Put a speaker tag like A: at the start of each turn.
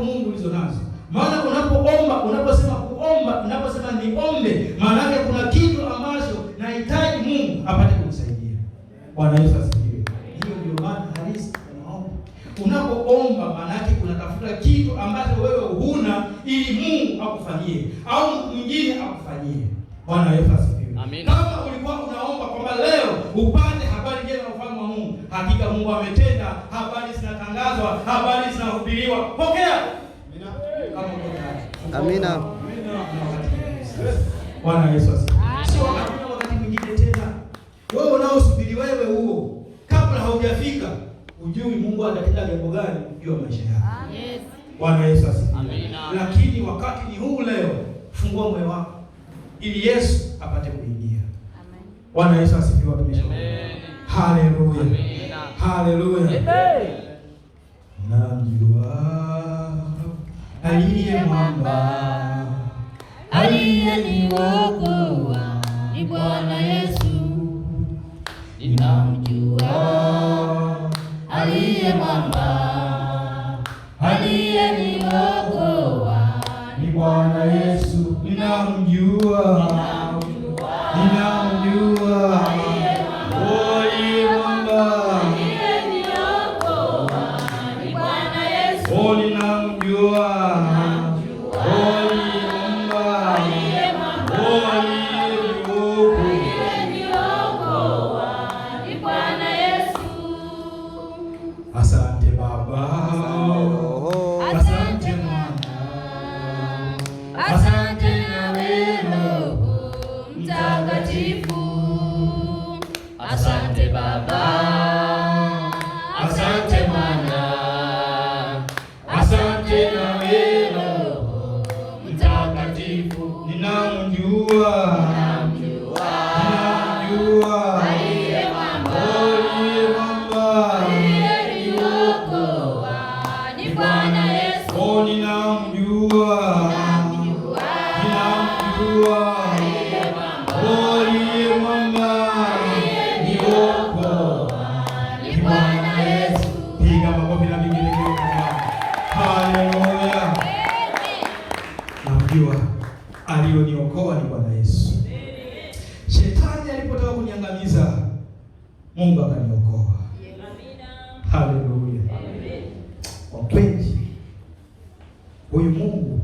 A: zako Mungu ulizo nazo. Maana unapoomba, unaposema kuomba, unaposema niombe, maana yake kuna kitu ambacho nahitaji Mungu apate kunisaidia. Bwana Yesu asifiwe. Hiyo ndio maana halisi ya maombi. Unapoomba maana yake unatafuta kitu ambacho wewe huna ili Mungu akufanyie au mwingine akufanyie. Bwana Yesu asifiwe.
B: Amen.
A: Kama ulikuwa unaomba kwamba leo upate habari njema ya ufalme wa Mungu, hakika Mungu ametenda, habari zinatangazwa, habari zinahubiriwa. Pokea.
C: Amina.
A: Bwana Yesu asifiwe. Sio wakati mwingine tena. Wewe unaosubiri wewe huo, kabla haujafika, ujui Mungu atatenda jambo gani juu ya maisha yako.
B: Yes.
A: Bwana Yesu asifiwe.
B: Amina.
A: Lakini wakati ni huu leo, fungua moyo wako ili Yesu apate kuingia. Amen. Bwana Yesu asifiwe watumishi.
B: Amen.
A: Haleluya.
B: Amina.
A: Haleluya.
B: Amen.
A: Namjua aliye mwamba,
D: aliyeniokoa ni Bwana Yesu. Ninamjua aliye mwamba, aliyeniokoa
A: ni Bwana Yesu. Ninamjua, ninamjua aliye mwamba,
D: aliyeniokoa ni Bwana Yesu.
A: oh ninamjua Asante Baba, asante Mwana,
D: Asante nawe Roho Mtakatifu. Asante Baba, asante Mwana, asante nawe Roho Mtakatifu.
A: ninamjua, ninamjua
D: Aliye mwamba,
A: aliye mwamba,
D: aliyeniokoa ni Bwana Yesu.
A: oh ninamjua, ninamjua aliye mwamba, niokoa
D: Ni Bwana Yesu.
A: Piga makofi na vigelegele. Haleluya. Namjua alioniokoa ni Bwana Yesu. Shetani alipotaka kuniangamiza, Mungu akaniokoa. Haleluya. Wapenzi, huyu Mungu